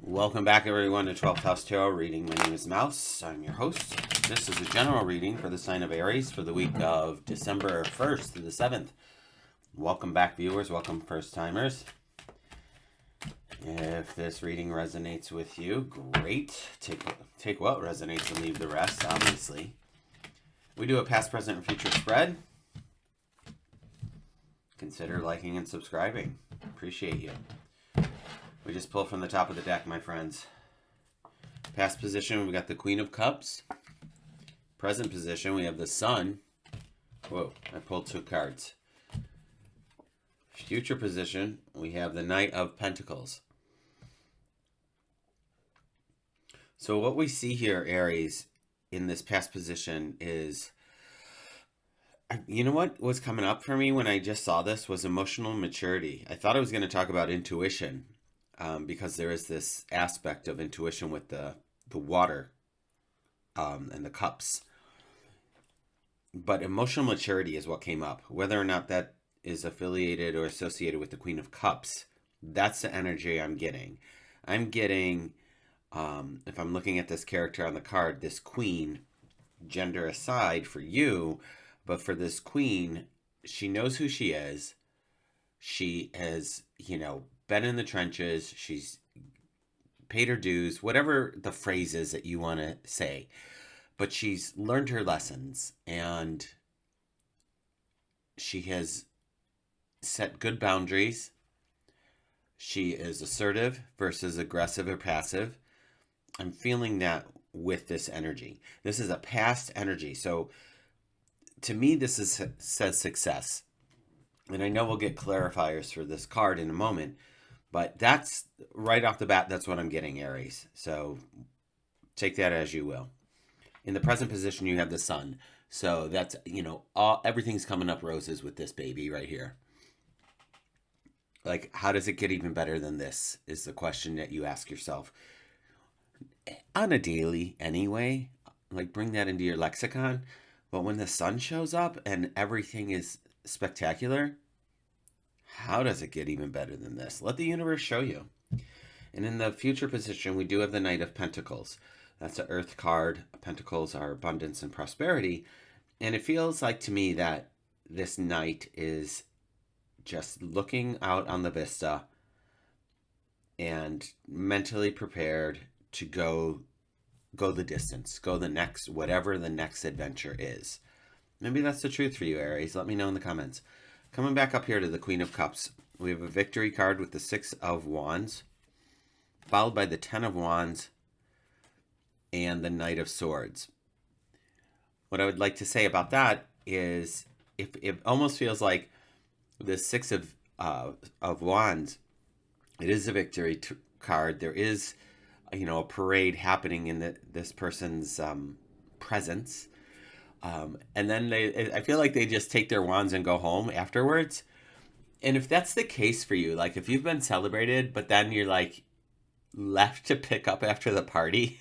Welcome back, everyone, to 12th House Tarot reading. My name is Mouse. I'm your host. This is a general reading for the sign of Aries for the week of December 1st to the 7th. Welcome back, viewers. Welcome, first-timers. If this reading resonates with you, great. Take what resonates and leave the rest, obviously. We do a past, present, and future spread. Consider liking and subscribing. Appreciate you. We just pull from the top of the deck, my friends. Past position, we got the Queen of Cups. Present position, we have the Sun. Whoa, I pulled two cards. Future position, we have the Knight of Pentacles. So what we see here, Aries, in this past position is, you know what was coming up for me when I just saw this was emotional maturity. I thought I was going to talk about intuition. Because there is this aspect of intuition with the water and the cups. But emotional maturity is what came up. Whether or not that is affiliated or associated with the Queen of Cups, that's the energy I'm getting. I'm getting, if I'm looking at this character on the card, this queen, gender aside for you, but for this queen, she knows who she is. She has, been in the trenches. She's paid her dues, whatever the phrase is that you want to say. But she's learned her lessons and she has set good boundaries. She is assertive versus aggressive or passive. I'm feeling that with this energy. This is a past energy. So to me, this says success. And I know we'll get clarifiers for this card in a moment. But that's right off the bat, that's what I'm getting, Aries. So take that as you will. In the present position, you have the Sun. So that's, everything's coming up roses with this baby right here. Like, how does it get even better than this is the question that you ask yourself. On a daily anyway, like bring that into your lexicon. But when the Sun shows up and everything is spectacular, how does it get even better than this? Let the universe show you. And in the future position, we do have the Knight of Pentacles. That's an Earth card. Pentacles are abundance and prosperity. And it feels like to me that this Knight is just looking out on the vista and mentally prepared to go the distance, go the next, whatever the next adventure is. Maybe that's the truth for you, Aries. Let me know in the comments. Coming back up here to the Queen of Cups, we have a victory card with the Six of Wands, followed by the Ten of Wands and the Knight of Swords. What I would like to say about that is it almost feels like the Six of Wands, it is a victory card. There is, a parade happening in this person's presence. And then I feel like they just take their wands and go home afterwards. And if that's the case for you, like if you've been celebrated, but then you're like left to pick up after the party,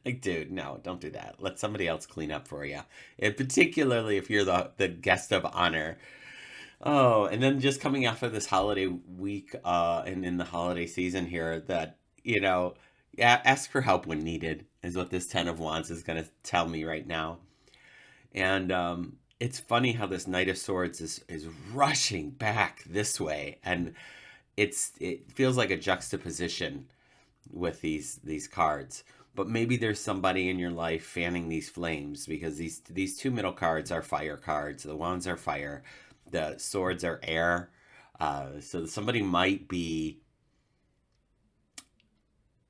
like, dude, no, don't do that. Let somebody else clean up for you. And particularly if you're the guest of honor. Oh, and then just coming off of this holiday week and in the holiday season here that, ask for help when needed is what this Ten of Wands is going to tell me right now. And it's funny how this Knight of Swords is rushing back this way. And it feels like a juxtaposition with these cards. But maybe there's somebody in your life fanning these flames because these two middle cards are fire cards. The wands are fire. The swords are air. So somebody might be...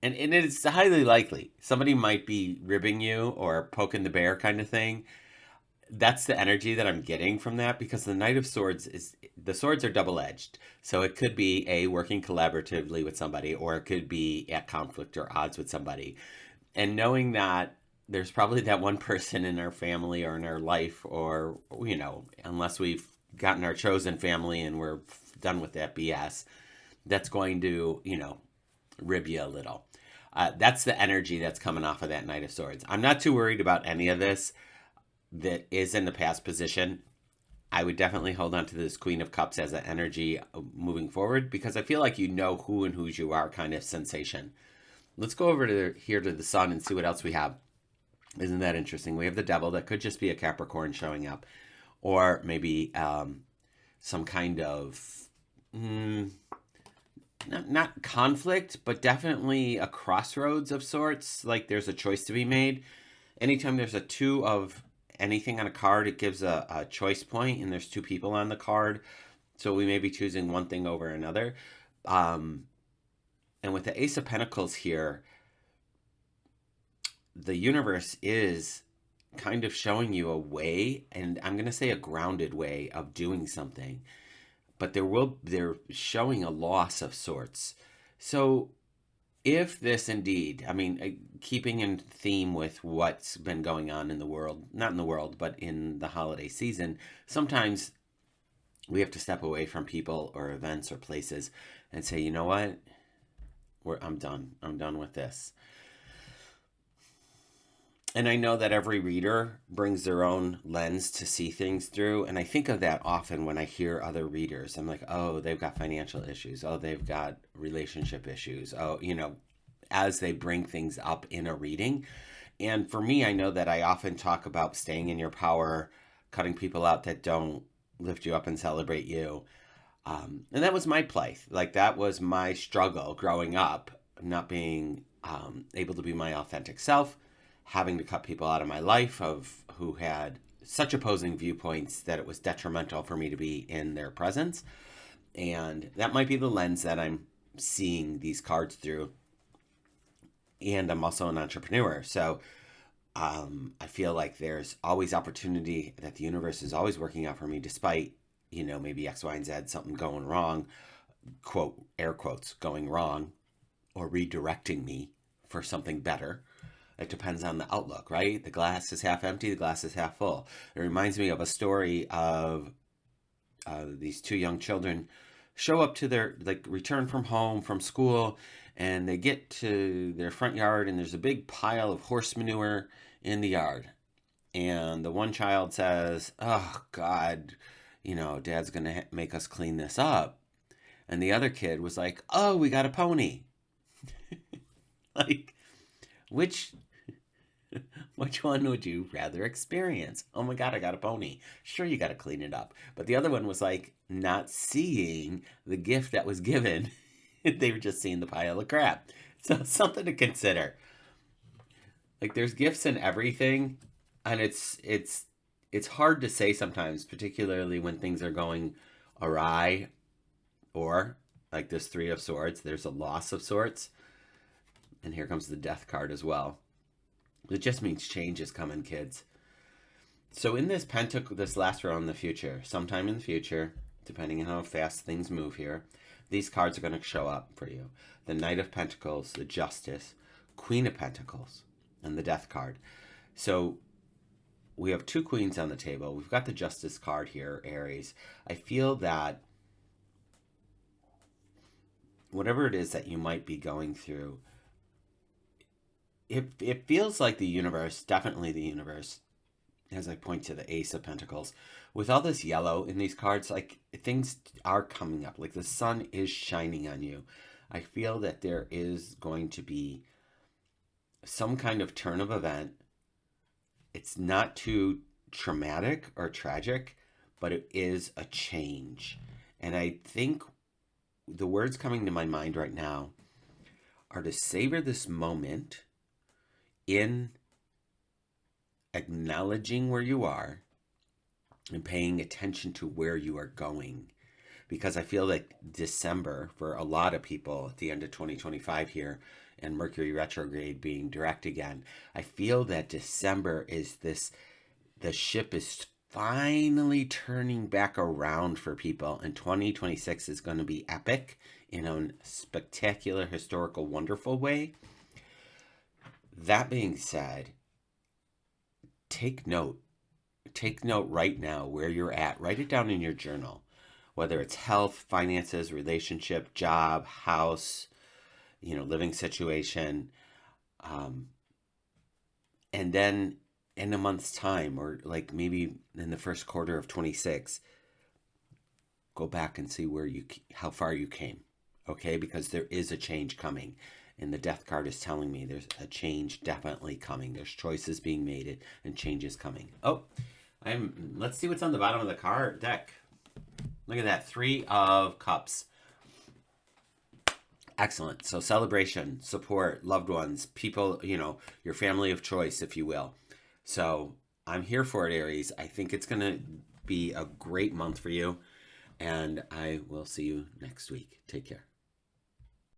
And it's highly likely somebody might be ribbing you or poking the bear kind of thing. That's the energy that I'm getting from that because the Knight of Swords the swords are double-edged. So it could be working collaboratively with somebody or it could be at conflict or odds with somebody. And knowing that there's probably that one person in our family or in our life or, unless we've gotten our chosen family and we're done with that BS, that's going to, rib you a little. That's the energy that's coming off of that Knight of Swords. I'm not too worried about any of this that is in the past position. I would definitely hold on to this Queen of Cups as an energy moving forward, because I feel like you know who and whose you are kind of sensation. Let's go over to here to the sun and see what else we have. Isn't that interesting? We have the devil that could just be a Capricorn showing up, or maybe some kind of not conflict, but definitely a crossroads of sorts. Like there's a choice to be made. Anytime there's a two of anything on a card, it gives a choice point, and there's two people on the card. So we may be choosing one thing over another. And with the Ace of Pentacles here, the universe is kind of showing you a way, and I'm going to say a grounded way of doing something. But they're showing a loss of sorts. So if this indeed, I mean, keeping in theme with what's been going on in the world, not in the world, but in the holiday season, sometimes we have to step away from people or events or places and say, you know what? I'm done. I'm done with this. And I know that every reader brings their own lens to see things through. And I think of that often when I hear other readers. I'm like, oh, they've got financial issues. Oh, they've got relationship issues. Oh, as they bring things up in a reading. And for me, I know that I often talk about staying in your power, cutting people out that don't lift you up and celebrate you. And that was my plight. Like that was my struggle growing up, not being able to be my authentic self, having to cut people out of my life who had such opposing viewpoints that it was detrimental for me to be in their presence. And that might be the lens that I'm seeing these cards through. And I'm also an entrepreneur. So I feel like there's always opportunity, that the universe is always working out for me, despite, maybe X, Y, and Z, something going wrong, quote, air quotes, going wrong, or redirecting me for something better. It depends on the outlook, right? The glass is half empty, the glass is half full. It reminds me of a story of these two young children show up to their, return from home, from school, and they get to their front yard, and there's a big pile of horse manure in the yard. And the one child says, oh, God, Dad's going to make us clean this up. And the other kid was like, oh, we got a pony. Which one would you rather experience? Oh my God, I got a pony. Sure, you got to clean it up. But the other one was not seeing the gift that was given. They were just seeing the pile of crap. So something to consider. There's gifts in everything, and it's hard to say sometimes, particularly when things are going awry, or this Three of Swords, there's a loss of sorts. And here comes the Death card as well. It just means change is coming, kids. So in this this last row in the future, sometime in the future, depending on how fast things move here, these cards are going to show up for you. The Knight of Pentacles, the Justice, Queen of Pentacles, and the Death card. So we have two queens on the table. We've got the Justice card here, Aries. I feel that whatever it is that you might be going through, it feels like the universe, definitely the universe, as I point to the Ace of Pentacles, with all this yellow in these cards, things are coming up. The sun is shining on you. I feel that there is going to be some kind of turn of event. It's not too traumatic or tragic, but it is a change. And I think the words coming to my mind right now are to savor this moment in acknowledging where you are and paying attention to where you are going. Because I feel like December, for a lot of people at the end of 2025 here, and Mercury retrograde being direct again, I feel that December is the ship is finally turning back around for people, and 2026 is going to be epic in a spectacular, historical, wonderful way. That being said, take note right now where you're at. Write it down in your journal, whether it's health, finances, relationship, job, house, living situation. And then in a month's time, or like maybe in the first quarter of 26, go back and see how far you came. Okay, because there is a change coming. And the death card is telling me there's a change definitely coming. There's choices being made and changes coming. Oh, let's see what's on the bottom of the card deck. Look at that, 3 of Cups. Excellent. So celebration, support, loved ones, people, your family of choice, if you will. So I'm here for it, Aries. I think it's going to be a great month for you. And I will see you next week. Take care.